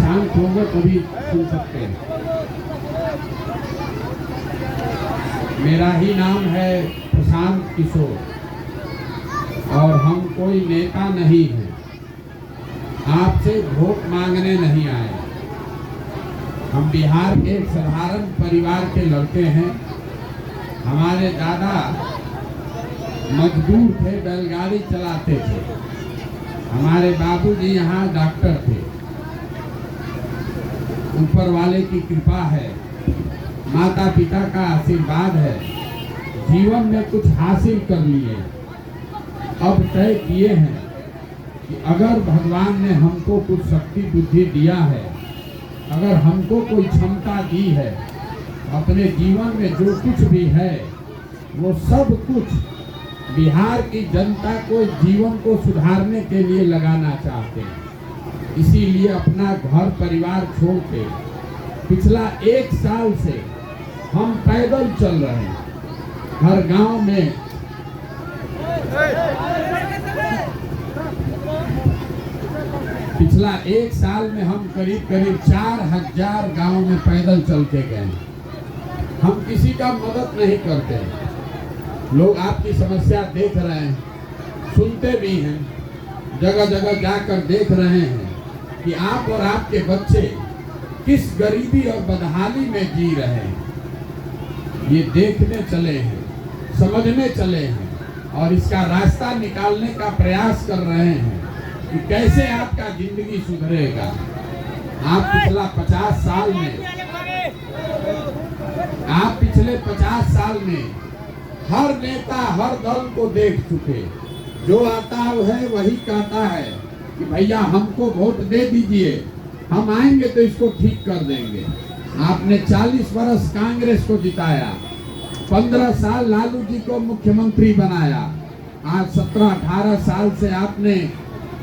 शांत होंगे तभी सुन सकते हैं। मेरा ही नाम है प्रशांत किशोर और हम कोई नेता नहीं हैं। आपसे वोट मांगने नहीं आए। हम बिहार के एक साधारण परिवार के लड़के हैं। हमारे दादा मजदूर थे, बैलगाड़ी चलाते थे। हमारे बाबूजी यहाँ डॉक्टर थे। ऊपर वाले की कृपा है, माता पिता का आशीर्वाद है। जीवन में कुछ हासिल कर लिए। अब तय किए हैं कि अगर भगवान ने हमको कुछ शक्ति बुद्धि दिया है, अगर हमको कोई क्षमता दी है, अपने जीवन में जो कुछ भी है वो सब कुछ बिहार की जनता को जीवन को सुधारने के लिए लगाना चाहते हैं। इसीलिए अपना घर परिवार छोड़ के पिछला 1 साल से हम पैदल चल रहे हैं। हर गांव में पिछला 1 साल में हम करीब 4000 गांव में पैदल चल के गए। हम किसी का मदद नहीं करते। लोग आपकी समस्या देख रहे हैं, सुनते भी हैं, जगह जगह जाकर देख रहे हैं कि आप और आपके बच्चे किस गरीबी और बदहाली में जी रहे हैं। ये देखने चले हैं, समझने चले हैं और इसका रास्ता निकालने का प्रयास कर रहे हैं कि कैसे आपका जिंदगी सुधरेगा। आप पिछले 50 साल में हर नेता हर दल को देख चुके। जो आता है वही कहता है कि भैया हमको वोट दे दीजिए, हम आएंगे तो इसको ठीक कर देंगे। आपने 40 वर्ष कांग्रेस को जिताया, 15 साल लालू जी को मुख्यमंत्री बनाया। आज 17-18 साल से आपने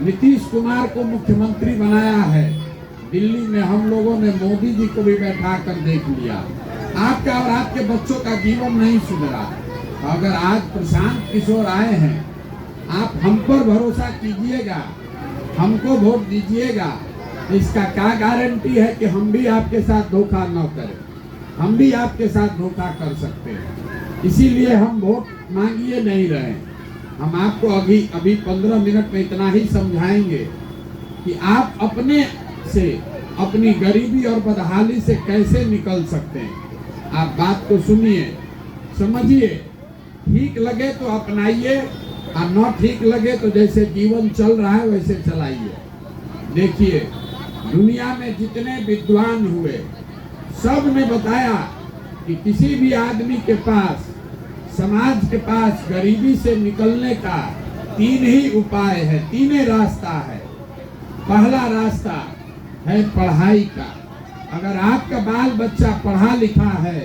नीतीश कुमार को मुख्यमंत्री बनाया है। दिल्ली में हम लोगों ने मोदी जी को भी बैठा कर देख लिया। आपका और आपके बच्चों का जीवन नहीं सुधरा। अगर आज प्रशांत किशोर आए हैं, आप हम पर भरोसा कीजिएगा, हमको वोट दीजिएगा, इसका क्या गारंटी है कि हम भी आपके साथ धोखा न करें। हम भी आपके साथ धोखा कर सकते हैं। इसीलिए हम वोट मांगिए नहीं रहे। हम आपको अभी 15 मिनट में इतना ही समझाएंगे कि आप अपने से अपनी गरीबी और बदहाली से कैसे निकल सकते हैं। आप बात को सुनिए, समझिए, ठीक लगे तो अपनाइए और न ठीक लगे तो जैसे जीवन चल रहा है वैसे चलाइए। देखिए, दुनिया में जितने विद्वान हुए सब ने बताया कि किसी भी आदमी के पास, समाज के पास गरीबी से निकलने का 3 ही उपाय है, 3 रास्ता है। पहला रास्ता है पढ़ाई का। अगर आपका बाल बच्चा पढ़ा लिखा है,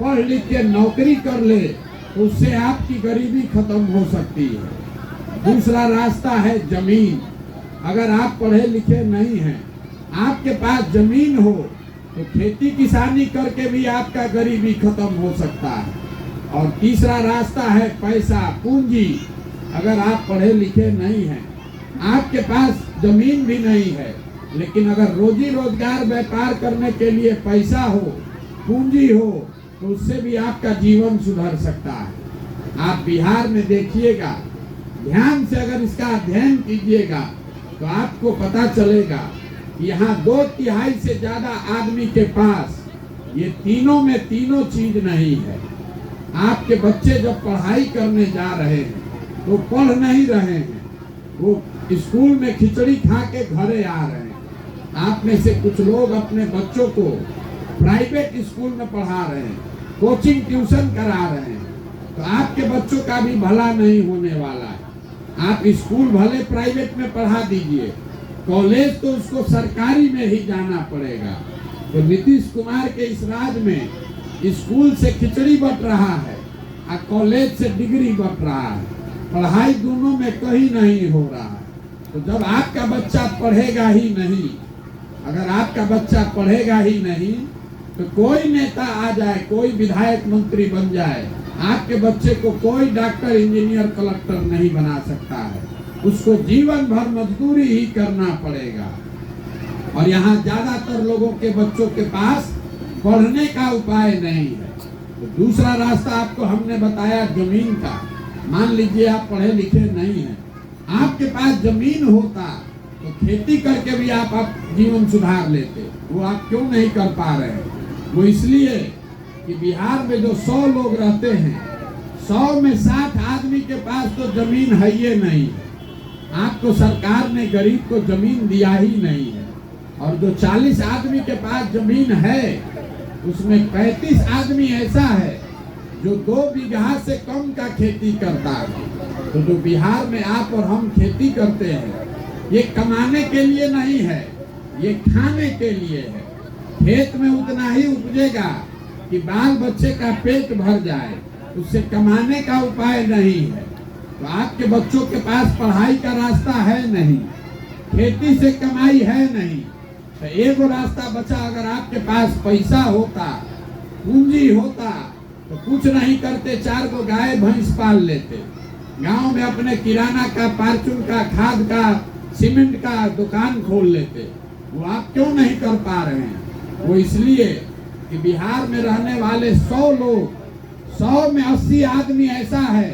पढ़ लिख के नौकरी कर ले तो उससे आपकी गरीबी खत्म हो सकती है। दूसरा रास्ता है जमीन। अगर आप पढ़े लिखे नहीं हैं, आपके पास जमीन हो तो खेती किसानी करके भी आपका गरीबी खत्म हो सकता है। और तीसरा रास्ता है पैसा, पूंजी। अगर आप पढ़े लिखे नहीं हैं, आपके पास जमीन भी नहीं है, लेकिन अगर रोजी रोजगार व्यापार करने के लिए पैसा हो, पूंजी हो, तो उससे भी आपका जीवन सुधर सकता है। आप बिहार में देखिएगा, ध्यान से अगर इसका अध्ययन कीजिएगा तो आपको पता चलेगा यहाँ 2/3 से ज्यादा आदमी के पास ये तीनों में तीनों चीज नहीं है। आपके बच्चे जब पढ़ाई करने जा रहे हैं तो पढ़ नहीं रहे हैं, वो स्कूल में खिचड़ी खा के घरे आ रहे हैं। आप में से कुछ लोग अपने बच्चों को प्राइवेट स्कूल में पढ़ा रहे हैं, कोचिंग ट्यूशन करा रहे हैं, तो आपके बच्चों का भी भला नहीं होने वाला है। आप स्कूल भले प्राइवेट में पढ़ा दीजिए, कॉलेज तो उसको सरकारी में ही जाना पड़ेगा। तो नीतीश कुमार के इस राज में स्कूल से खिचड़ी बट रहा है और कॉलेज से डिग्री बट रहा है। पढ़ाई दोनों में कहीं नहीं हो रहा है। तो जब आपका बच्चा पढ़ेगा ही नहीं, अगर आपका बच्चा पढ़ेगा ही नहीं तो कोई नेता आ जाए, कोई विधायक मंत्री बन जाए, आपके बच्चे को कोई डॉक्टर इंजीनियर कलेक्टर नहीं बना सकता है। उसको जीवन भर मजदूरी ही करना पड़ेगा। और यहाँ ज्यादातर लोगों के बच्चों के पास पढ़ने का उपाय नहीं है। तो दूसरा रास्ता आपको हमने बताया जमीन का। मान लीजिए आप पढ़े लिखे नहीं हैं, आपके पास जमीन होता तो खेती करके भी आप जीवन सुधार लेते। वो आप क्यों नहीं कर पा रहे हैं? वो इसलिए कि बिहार में जो 100 लोग रहते हैं, 100 में 60 आदमी के पास तो जमीन है ही नहीं है। आपको सरकार ने गरीब को जमीन दिया ही नहीं है। और जो 40 आदमी के पास जमीन है, उसमें 35 आदमी ऐसा है जो 2 बीघा से कम का खेती करता है। तो जो बिहार में आप और हम खेती करते हैं, ये कमाने के लिए नहीं है, ये खाने के लिए है। खेत में उतना ही उपजेगा कि बाल बच्चे का पेट भर जाए, उससे कमाने का उपाय नहीं है। तो आपके बच्चों के पास पढ़ाई का रास्ता है नहीं, खेती से कमाई है नहीं, तो एक रास्ता बचा। अगर आपके पास पैसा होता, पूंजी होता, तो कुछ नहीं करते, 4 को गाय भैंस पाल लेते, गांव में अपने किराना का, फार्चून का, खाद का, सीमेंट का दुकान खोल लेते। वो आप क्यों नहीं कर पा रहे हैं? वो इसलिए कि बिहार में रहने वाले 100 लोग, 100 में 80 आदमी ऐसा है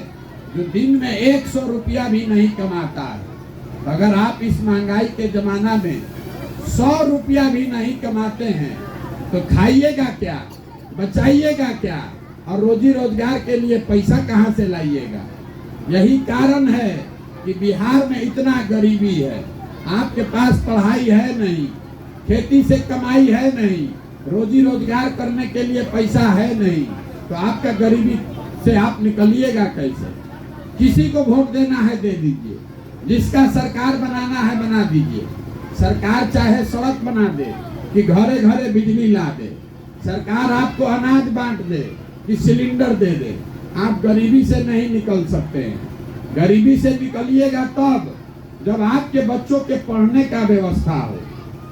जो दिन में 100 रुपया भी नहीं कमाता है। अगर आप इस महंगाई के जमाना में 100 रुपया भी नहीं कमाते हैं तो खाइएगा क्या, बचाइएगा क्या, और रोजी रोजगार के लिए पैसा कहाँ से लाइएगा? यही कारण है कि बिहार में इतना गरीबी है। आपके पास पढ़ाई है नहीं, खेती से कमाई है नहीं, रोजी रोजगार करने के लिए पैसा है नहीं, तो आपका गरीबी से आप निकलिएगा कैसे? किसी को वोट देना है दे दीजिए, जिसका सरकार बनाना है बना दीजिए। सरकार चाहे सड़क बना दे कि घरे घरे बिजली ला दे, सरकार आपको अनाज बांट दे कि सिलेंडर दे दे, आप गरीबी से नहीं निकल सकते हैं। गरीबी से निकलिएगा तब जब आपके बच्चों के पढ़ने का व्यवस्था हो।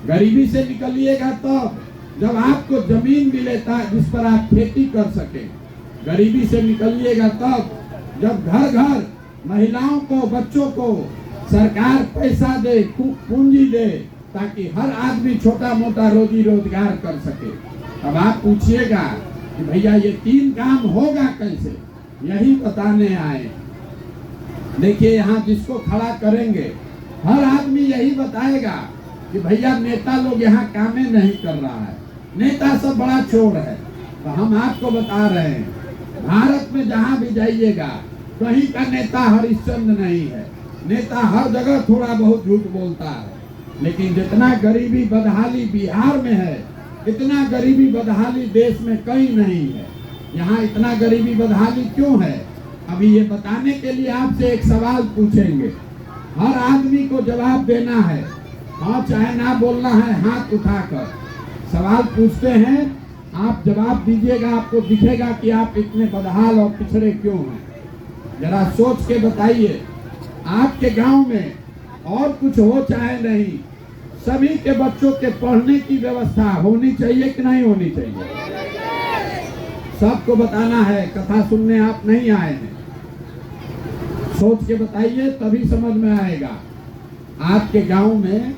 गरीबी से निकलिएगा तब जब आपको जमीन मिले जिस पर आप खेती कर सके। गरीबी से निकलिएगा तब जब घर घर महिलाओं को, बच्चों को सरकार पैसा दे, पूंजी दे, ताकि हर आदमी छोटा मोटा रोजी रोजगार कर सके। अब आप पूछिएगा कि भैया ये 3 काम होगा कैसे? यही बताने आए। देखिए यहाँ जिसको खड़ा करेंगे हर आदमी यही बताएगा कि भैया नेता लोग यहाँ कामें नहीं कर रहा है, नेता सब बड़ा चोर है। तो हम आपको बता रहे हैं, भारत में जहाँ भी जाइएगा कहीं का नेता हरिश्चंद्र नहीं है। नेता हर जगह थोड़ा बहुत झूठ बोलता है, लेकिन जितना गरीबी बदहाली बिहार में है, इतना गरीबी बदहाली देश में कहीं नहीं है। यहाँ इतना गरीबी बदहाली क्यों है? अभी ये बताने के लिए आपसे एक सवाल पूछेंगे, हर आदमी को जवाब देना है, हाँ चाहे ना बोलना है, हाथ उठाकर सवाल पूछते हैं, आप जवाब दीजिएगा। आपको दिखेगा कि आप इतने बदहाल और पिछड़े क्यों हैं। जरा सोच के बताइए, आपके गांव में और कुछ हो चाहे नहीं, सभी के बच्चों के पढ़ने की व्यवस्था होनी चाहिए कि नहीं होनी चाहिए? सबको बताना है, कथा सुनने आप नहीं आए हैं। सोच के बताइए, तभी समझ में आएगा। आपके गांव में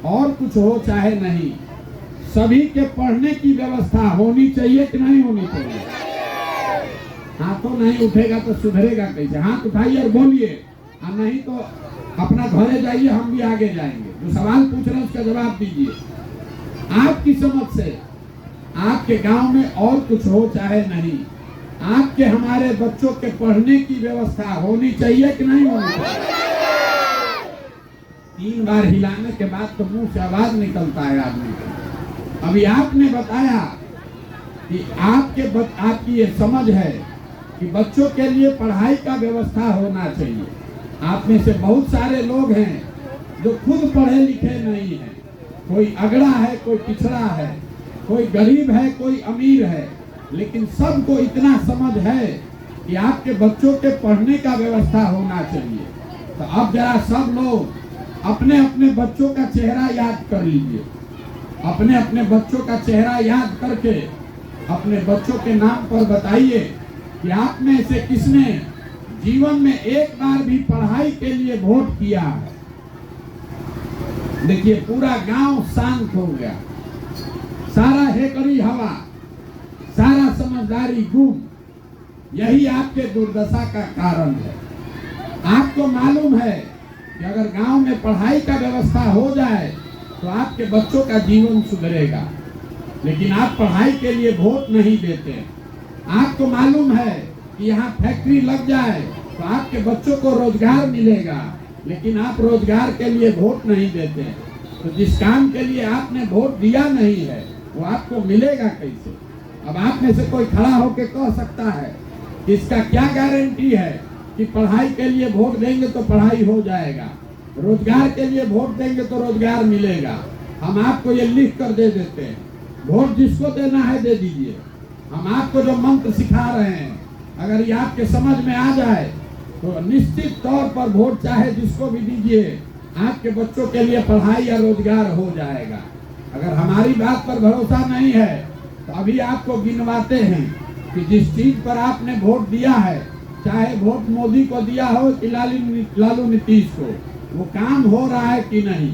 और कुछ हो चाहे नहीं, सभी के पढ़ने की व्यवस्था होनी चाहिए कि नहीं होनी चाहिए? हाथों नहीं उठेगा तो सुधरेगा कैसे? हाथ उठाइए और बोलिए, और नहीं तो अपना घरे जाइए, हम भी आगे जाएंगे। जो सवाल पूछ रहे हैं उसका जवाब दीजिए। आपकी समझ से आपके गांव में और कुछ हो चाहे नहीं, आपके हमारे बच्चों के पढ़ने की व्यवस्था होनी चाहिए कि नहीं होनी चाहिए? 3 बार हिलाने के बाद तो मुंह से आवाज निकलता है आदमी को। अभी आपने बताया कि आपकी ये समझ है कि बच्चों के लिए पढ़ाई का व्यवस्था होना चाहिए। आप में से बहुत सारे लोग हैं जो खुद पढ़े लिखे नहीं हैं। कोई अगड़ा है, कोई पिछड़ा है, कोई गरीब है, कोई अमीर है, लेकिन सबको इतना समझ है कि आपके बच्चों के पढ़ने का व्यवस्था होना चाहिए। तो अब जरा सब लोग अपने अपने बच्चों का चेहरा याद कर लीजिए। अपने अपने बच्चों का चेहरा याद करके अपने बच्चों के नाम पर बताइए कि आप में से किसने जीवन में एक बार भी पढ़ाई के लिए वोट किया है। देखिए पूरा गांव शांत हो गया, सारा हेकड़ी हवा, सारा समझदारी गुम। यही आपके दुर्दशा का कारण है। आपको मालूम है कि अगर गांव में पढ़ाई का व्यवस्था हो जाए तो आपके बच्चों का जीवन सुधरेगा, लेकिन आप पढ़ाई के लिए वोट नहीं देते। आपको मालूम है कि यहाँ फैक्ट्री लग जाए तो आपके बच्चों को रोजगार मिलेगा, लेकिन आप रोजगार के लिए वोट नहीं देते। तो जिस काम के लिए आपने वोट दिया नहीं है वो आपको मिलेगा कैसे? अब आप में से कोई खड़ा होकर कह सकता है कि इसका क्या गारंटी है कि पढ़ाई के लिए वोट देंगे तो पढ़ाई हो जाएगा, रोजगार के लिए वोट देंगे तो रोजगार मिलेगा। हम आपको ये लिख कर दे देते हैं, वोट जिसको देना है दे दीजिए। हम आपको जो मंत्र सिखा रहे हैं अगर ये आपके समझ में आ जाए तो निश्चित तौर पर वोट चाहे जिसको भी दीजिए, आपके बच्चों के लिए पढ़ाई या रोजगार हो जाएगा। अगर हमारी बात पर भरोसा नहीं है तो अभी आपको गिनवाते हैं कि जिस चीज पर आपने वोट दिया है, चाहे वोट मोदी को दिया हो कि लालू नीतीश को, वो काम हो रहा है कि नहीं।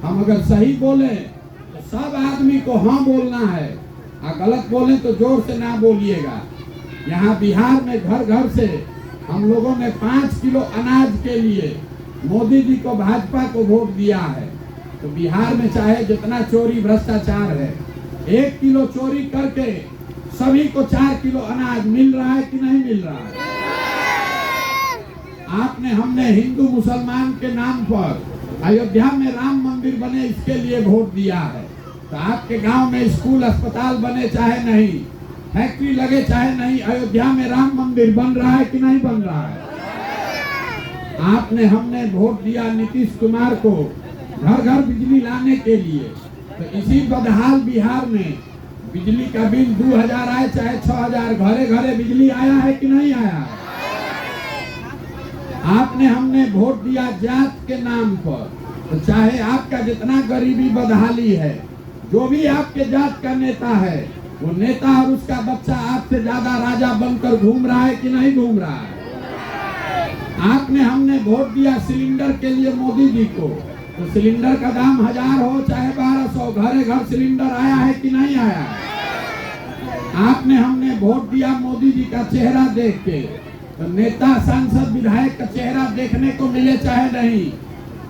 हम अगर सही बोले तो सब आदमी को हाँ बोलना है, और गलत बोले तो जोर से ना बोलिएगा। यहाँ बिहार में घर घर से हम लोगों ने 5 किलो अनाज के लिए मोदी जी को, भाजपा को वोट दिया है। तो बिहार में चाहे जितना चोरी भ्रष्टाचार है, 1 किलो चोरी करके सभी को 4 किलो अनाज मिल रहा है कि नहीं मिल रहा है? आपने, हमने हिंदू मुसलमान के नाम पर अयोध्या में राम मंदिर बने इसके लिए वोट दिया है। तो आपके गांव में स्कूल अस्पताल बने चाहे नहीं, फैक्ट्री लगे चाहे नहीं, अयोध्या में राम मंदिर बन रहा है कि नहीं बन रहा है? आपने, हमने वोट दिया नीतीश कुमार को घर घर बिजली लाने के लिए। तो इसी बदहाल बिहार में बिजली का बिल 2000 आए चाहे 6000, घरे घरे बिजली आया है कि नहीं आया? आपने, हमने वोट दिया जात के नाम पर। तो चाहे आपका जितना गरीबी बदहाली है, जो भी आपके जात का नेता है, वो नेता और उसका बच्चा आपसे ज्यादा राजा बनकर घूम रहा है कि नहीं घूम रहा है? आपने, हमने वोट दिया सिलेंडर के लिए मोदी जी को। तो सिलेंडर का दाम 1000 हो चाहे 1200, घरे घर सिलेंडर आया है कि नहीं आया? आपने, हमने वोट दिया मोदी जी का चेहरा देख के। तो नेता, सांसद, विधायक का चेहरा देखने को मिले चाहे नहीं,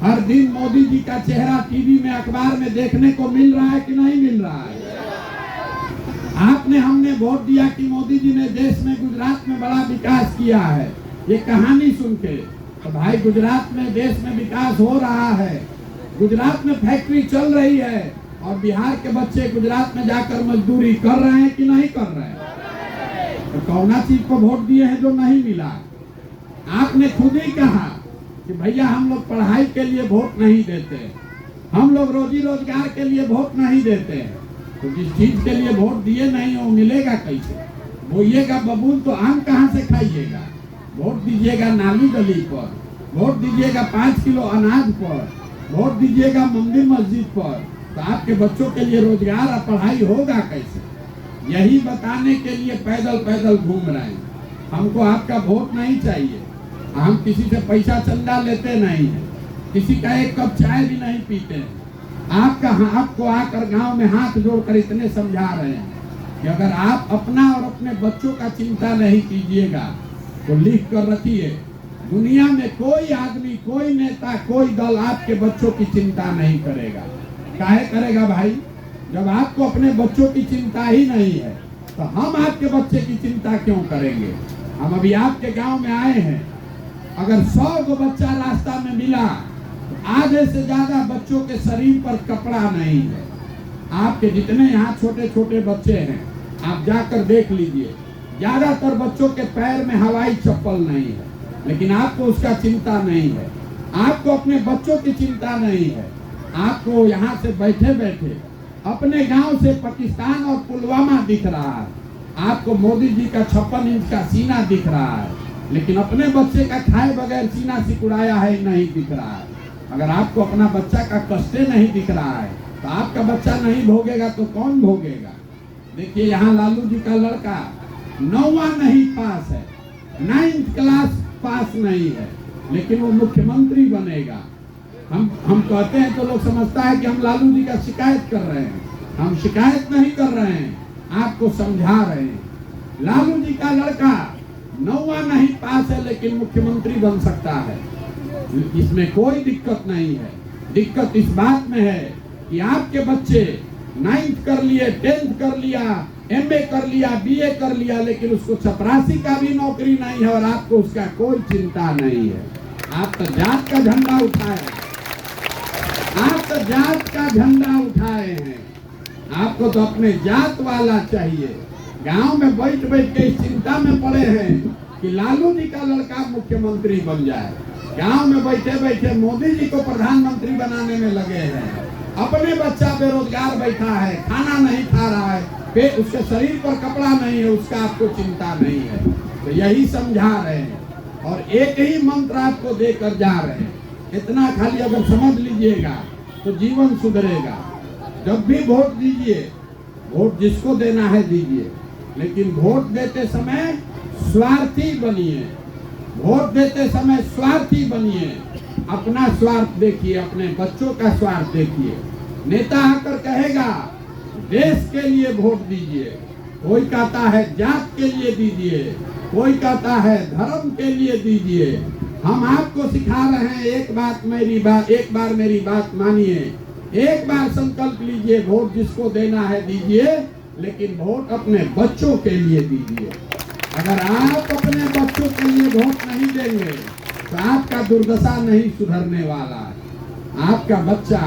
हर दिन मोदी जी का चेहरा टीवी में, अखबार में देखने को मिल रहा है कि नहीं मिल रहा है? आपने, हमने वोट दिया कि मोदी जी ने देश में, गुजरात में बड़ा विकास किया है। ये कहानी सुन के तो भाई गुजरात में, देश में विकास हो रहा है, गुजरात में फैक्ट्री चल रही है, और बिहार के बच्चे गुजरात में जाकर मजदूरी कर रहे हैं कि नहीं कर रहे हैं? तो कौना चीज को वोट दिए हैं जो नहीं मिला? आपने खुद ही कहा कि भैया हम लोग पढ़ाई के लिए वोट नहीं देते, हम लोग रोजी रोजगार के लिए वोट नहीं देते। तो जिस चीज के लिए वोट दिए नहीं वो मिलेगा कैसे? बोइएगा बबूल तो आम कहाँ से खाइएगा? वोट दीजिएगा नाली गली पर, वोट दीजिएगा 5 किलो अनाज पर, वोट दीजिएगा मंदिर मस्जिद पर, तो आपके बच्चों के लिए रोजगार और पढ़ाई होगा कैसे? यही बताने के लिए पैदल पैदल घूम रहे हैं। हमको आपका वोट नहीं चाहिए, हम किसी से पैसा चंदा लेते नहीं है, किसी का एक कप चाय भी नहीं पीते हैं। आपको आकर गांव में हाथ जोड़कर इतने समझा रहे हैं कि अगर आप अपना और अपने बच्चों का चिंता नहीं कीजिएगा तो लिख कर रखिए, दुनिया में कोई आदमी, कोई नेता, कोई दल आपके बच्चों की चिंता नहीं करेगा। काहे करेगा भाई? जब आपको अपने बच्चों की चिंता ही नहीं है तो हम आपके बच्चे की चिंता क्यों करेंगे? हम अभी आपके गांव में आए हैं, अगर 100 को बच्चा रास्ता में मिला तो आधे से ज्यादा बच्चों के शरीर पर कपड़ा नहीं है। आपके जितने यहाँ छोटे छोटे बच्चे हैं आप जाकर देख लीजिए, ज्यादातर बच्चों के पैर में हवाई चप्पल नहीं है, लेकिन आपको उसका चिंता नहीं है। आपको अपने बच्चों की चिंता नहीं है। आपको यहाँ से बैठे बैठे अपने गांव से पाकिस्तान और पुलवामा दिख रहा है, आपको मोदी जी का 56 इंच का सीना दिख रहा है, लेकिन अपने बच्चे का खाए बगैर सीना सिकुड़ाया है नहीं दिख रहा है। अगर आपको अपना बच्चा का कष्टे नहीं दिख रहा है तो आपका बच्चा नहीं भोगेगा तो कौन भोगेगा? देखिए यहाँ लालू जी का लड़का 9वां नहीं पास है, 9th क्लास पास नहीं है, लेकिन वो मुख्यमंत्री बनेगा। हम कहते हैं तो लोग समझता है कि हम लालू जी का शिकायत कर रहे हैं। हम शिकायत नहीं कर रहे हैं, आपको समझा रहे हैं। लालू जी का लड़का 9वां नहीं पास है लेकिन मुख्यमंत्री बन सकता है, इसमें कोई दिक्कत नहीं है। दिक्कत इस बात में है कि आपके बच्चे 9th कर लिए, 10th कर लिया, MA कर लिया, BA कर लिया, लेकिन उसको चपरासी का भी नौकरी नहीं है और आपको उसका कोई चिंता नहीं है। आप तो जात का झंडा उठाए, आप तो जात का झंडा उठाए हैं। आपको तो अपने जात वाला चाहिए। गांव में बैठ बैठ के इस चिंता में पड़े हैं कि लालू जी का लड़का मुख्यमंत्री बन जाए। गांव में बैठे बैठे मोदी जी को प्रधानमंत्री बनाने में लगे हैं। अपने बच्चा बेरोजगार बैठा है, खाना नहीं खा रहा है, फिर उसके शरीर पर कपड़ा नहीं है, उसका आपको चिंता नहीं है। तो यही समझा रहे हैं और एक ही मंत्र आपको देकर जा रहे हैं। इतना खाली अगर समझ लीजिएगा तो जीवन सुधरेगा। जब भी वोट दीजिए, वोट जिसको देना है दीजिए, लेकिन वोट देते समय स्वार्थी बनिए। वोट देते समय स्वार्थी बनिए। अपना स्वार्थ देखिए, अपने बच्चों का स्वार्थ देखिए। नेता आकर कहेगा देश के लिए वोट दीजिए, कोई कहता है जात के लिए दीजिए, कोई कहता है धर्म के लिए दीजिए। हम आपको सिखा रहे हैं, एक बार मेरी बात मानिए। एक बार संकल्प लीजिए, वोट जिसको देना है दीजिए, लेकिन वोट अपने बच्चों के लिए दीजिए। अगर आप अपने बच्चों के लिए वोट नहीं देंगे तो आपका दुर्दशा नहीं सुधरने वाला है। आपका बच्चा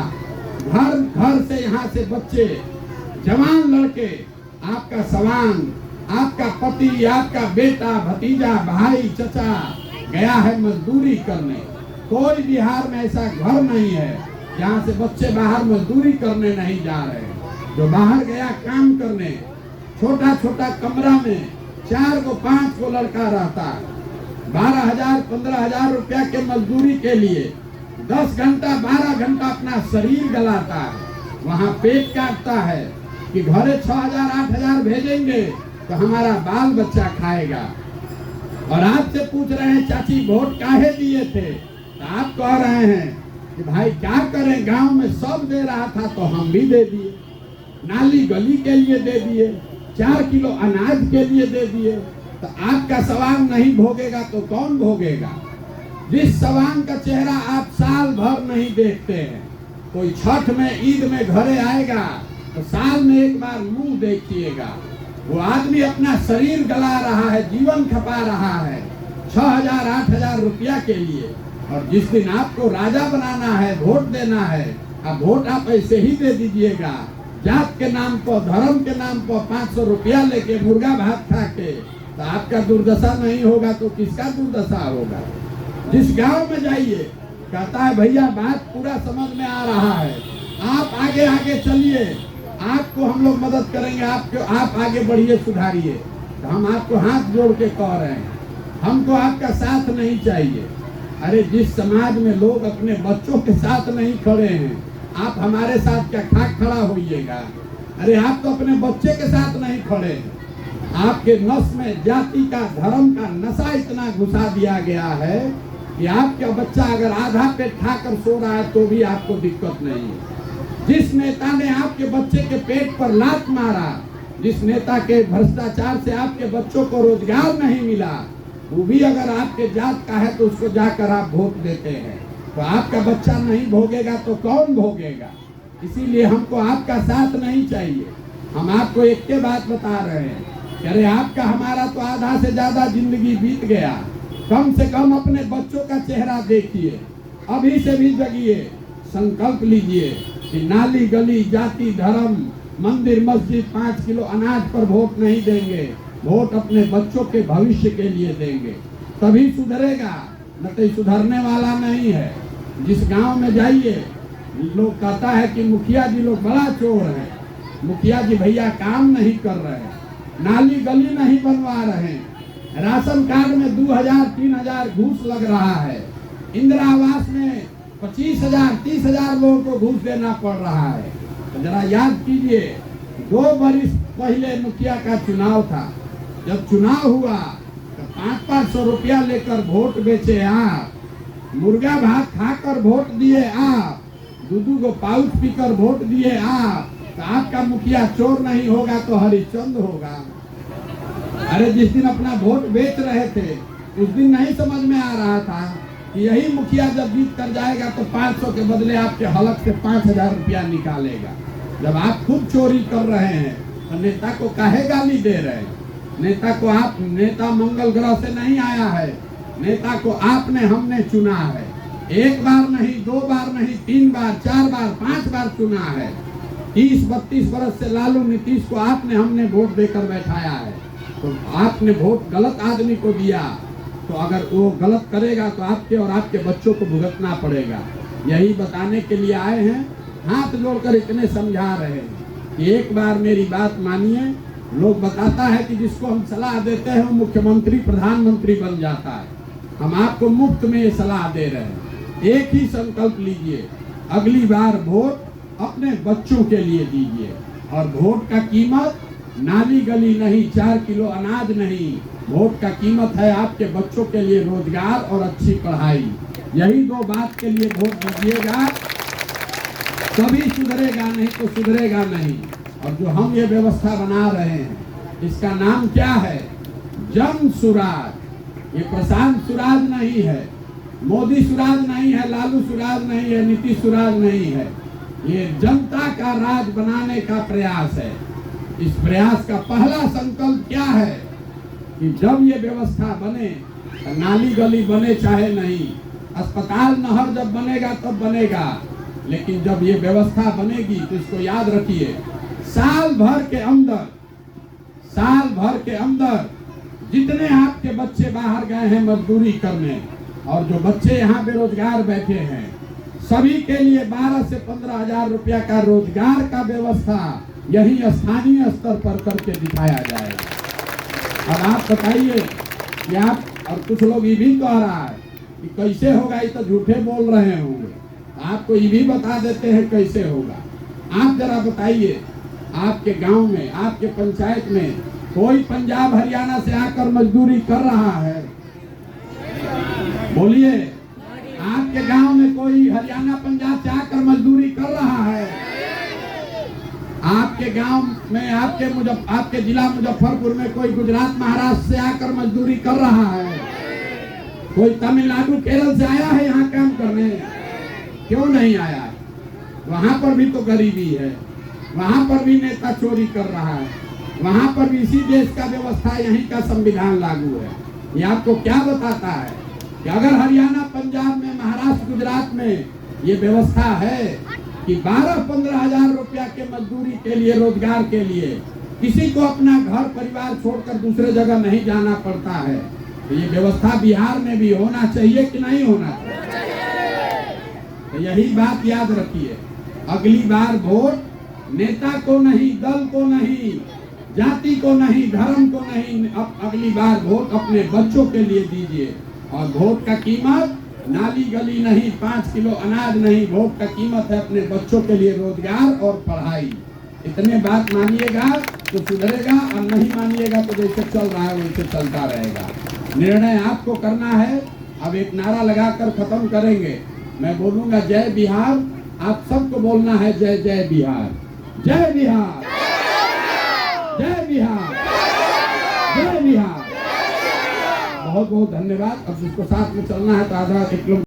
घर घर से, यहाँ से बच्चे, जवान लड़के, आपका सवांग, आपका पति, आपका बेटा, भतीजा, भाई, चचा गया है मजदूरी करने। कोई बिहार में ऐसा घर नहीं है जहाँ से बच्चे बाहर मजदूरी करने नहीं जा रहे। जो बाहर गया काम करने, छोटा छोटा कमरा में 4 को 5 को लड़का रहता है, 12,000 15,000 रुपया के मजदूरी के लिए 10 घंटा 12 घंटा अपना शरीर गलाता है, वहाँ पेट काटता है कि घरे 6,000 8,000 भेजेंगे तो हमारा बाल बच्चा खाएगा। और आपसे पूछ रहे हैं चाची वोट काहे दिए थे, तो आप कह रहे हैं कि भाई क्या करें, गांव में सब दे रहा था तो हम भी दे दिए, नाली गली के लिए दे दिए, 4 किलो अनाज के लिए दे दिए। तो आपका सवांग नहीं भोगेगा तो कौन भोगेगा? जिस सवांग का चेहरा आप साल भर नहीं देखते हैं, कोई छठ में ईद में घरे आएगा तो साल में एक बार मुंह देखिएगा। वो आदमी अपना शरीर गला रहा है, जीवन खपा रहा है 6,000 8,000 रुपया के लिए। और जिस दिन आपको राजा बनाना है, वोट देना है, अब वोट आप ऐसे ही दे दीजिएगा, जात के नाम पर, धर्म के नाम पर 500 रुपया लेके मुर्गा भात खा के, तो आपका दुर्दशा नहीं होगा तो किसका दुर्दशा होगा? जिस गांव में जाइए कहता है भैया बात पूरा समझ में आ रहा है, आप आगे आगे चलिए, आपको हम लोग मदद करेंगे, आप आगे बढ़िए, सुधारिए। तो हम आपको हाथ जोड़ के कह रहे हैं, हमको आपका साथ नहीं चाहिए। अरे जिस समाज में लोग अपने बच्चों के साथ नहीं खड़े हैं, आप हमारे साथ क्या खाक खड़ा होइएगा? अरे आप तो अपने बच्चे के साथ नहीं खड़े हैं। आपके नस में जाति का, धर्म का नशा इतना घुसा दिया गया है कि आपका बच्चा अगर आधा पेट खाकर सो रहा है तो भी आपको दिक्कत नहीं है। जिस नेता ने आपके बच्चे के पेट पर लात मारा, जिस नेता के भ्रष्टाचार से आपके बच्चों को रोजगार नहीं मिला, वो भी अगर आपके जात का है तो उसको जाकर आप वोट देते हैं, तो आपका बच्चा नहीं भोगेगा तो कौन भोगेगा? इसीलिए हमको आपका साथ नहीं चाहिए। हम आपको एक के बात बता रहे हैं, अरे आपका हमारा तो आधा से ज्यादा जिंदगी बीत गया, कम से कम अपने बच्चों का चेहरा देखिए, अभी से भी जगिए, संकल्प लीजिए कि नाली गली, जाति धर्म, मंदिर मस्जिद, 5 किलो अनाज पर वोट नहीं देंगे, वोट अपने बच्चों के भविष्य के लिए देंगे, तभी सुधरेगा, न तो सुधरने वाला नहीं है। जिस गांव में जाइए लोग कहता है कि मुखिया जी लोग बड़ा चोर है, मुखिया जी भैया काम नहीं कर रहे, नाली गली नहीं बनवा रहे, राशन कार्ड में 2,000 3,000 घूस लग रहा है, इंदिरा आवास में 25,000 30,000 लोगों को घूस देना पड़ रहा है। तो जरा याद कीजिए, 2 बरिस पहले मुखिया का चुनाव था, जब चुनाव हुआ तो 500-500 रुपया लेकर वोट बेचे आप, मुर्गा भात खाकर वोट दिए आप, दूधू को पाउच पीकर वोट दिए आप, तो आपका मुखिया चोर नहीं होगा तो हरिश्चंद होगा। अरे जिस दिन अपना वोट बेच रहे थे उस दिन नहीं समझ में आ रहा था कि यही मुखिया जब जीत कर जाएगा तो 500 के बदले आपके हलक से 5000 रुपया निकालेगा। जब आप खुद चोरी कर रहे हैं तो नेता को काहे गाली दे रहे हैं? नेता को आप, नेता मंगल ग्रह से नहीं आया है, नेता को आपने हमने चुना है। एक बार नहीं, 2 बार नहीं, 3 बार, 4 बार, 5 बार चुना है। 30-32 वर्ष से लालू नीतीश को आपने हमने वोट देकर बैठाया है। तो आपने वोट गलत आदमी को दिया, तो अगर वो गलत करेगा तो आपके और आपके बच्चों को भुगतना पड़ेगा। यही बताने के लिए आए हैं, हाथ जोड़कर इतने समझा रहे हैं कि एक बार मेरी बात मानिए। लोग बताता है कि जिसको हम सलाह देते हैं वो मुख्यमंत्री प्रधानमंत्री बन जाता है। हम आपको मुफ्त में ये सलाह दे रहे हैं। एक ही संकल्प लीजिए, अगली बार वोट अपने बच्चों के लिए दीजिए। और वोट का कीमत नाली गली नहीं, 4 किलो अनाज नहीं, वोट का कीमत है आपके बच्चों के लिए रोजगार और अच्छी पढ़ाई। यही 2 बात के लिए वोट दीजिएगा, तभी सुधरेगा, नहीं तो सुधरेगा नहीं। और जो हम ये व्यवस्था बना रहे हैं इसका नाम क्या है? जन सुराज। ये प्रशांत सुराज नहीं है, मोदी सुराज नहीं है, लालू सुराज नहीं है, नीतीश सुराज नहीं है। ये जनता का राज बनाने का प्रयास है। इस प्रयास का पहला संकल्प क्या है कि जब ये व्यवस्था बने, नाली गली बने चाहे नहीं, अस्पताल नहर जब बनेगा तब बनेगा, लेकिन जब ये व्यवस्था बनेगी तो इसको याद रखिए, साल भर के अंदर जितने आपके बच्चे बाहर गए हैं मजदूरी करने और जो बच्चे यहाँ बेरोजगार बैठे हैं, सभी के लिए 12 से 15 हजार रुपया का रोजगार का व्यवस्था यही स्थानीय स्तर पर करके दिखाया जाएगा। अब आप बताइए कि आप, और कुछ लोग ये भी कह रहा है कि कैसे होगा, ये तो झूठे बोल रहे होंगे। आपको ये भी बता देते हैं कैसे होगा। आप जरा बताइए, आपके गांव में, आपके पंचायत में कोई पंजाब हरियाणा से आकर मजदूरी कर रहा है? बोलिए, आपके गांव में कोई हरियाणा पंजाब से आकर मजदूरी कर रहा है? आपके गांव में, आपके जिला मुजफ्फरपुर में कोई गुजरात महाराष्ट्र से आकर मजदूरी कर रहा है? कोई तमिलनाडु केरल से आया है यहाँ काम करने? क्यों नहीं आया? वहां पर भी तो गरीबी है, वहां पर भी नेता चोरी कर रहा है, वहां पर भी इसी देश का व्यवस्था, यहीं का संविधान लागू है। ये आपको क्या बताता है कि अगर हरियाणा, पंजाब में, महाराष्ट्र, गुजरात में ये व्यवस्था है कि 12-15 हजार रुपया के मजदूरी के लिए, रोजगार के लिए किसी को अपना घर परिवार छोड़कर दूसरे जगह नहीं जाना पड़ता है, तो ये व्यवस्था बिहार में भी होना चाहिए कि नहीं होना चाहिए? तो यही बात याद रखिए, अगली बार वोट नेता को नहीं, दल को नहीं, जाति को नहीं, धर्म को नहीं, अब अगली बार वोट अपने बच्चों के लिए दीजिए। और वोट का कीमत नाली गली नहीं, 5 किलो अनाज नहीं, वोट का कीमत है अपने बच्चों के लिए रोजगार और पढ़ाई। इतने बात मानिएगा तो सुधरेगा, और नहीं मानिएगा तो जैसे चल रहा है वैसे चलता रहेगा। निर्णय आपको करना है। अब एक नारा लगाकर खत्म करेंगे। मैं बोलूंगा जय बिहार, आप सबको बोलना है जय जय बिहार, जय बिहार, जय बिहार, जय बिहार। बहुत बहुत धन्यवाद। अब जिसको साथ में चलना है तो आधा 1 किलोमीटर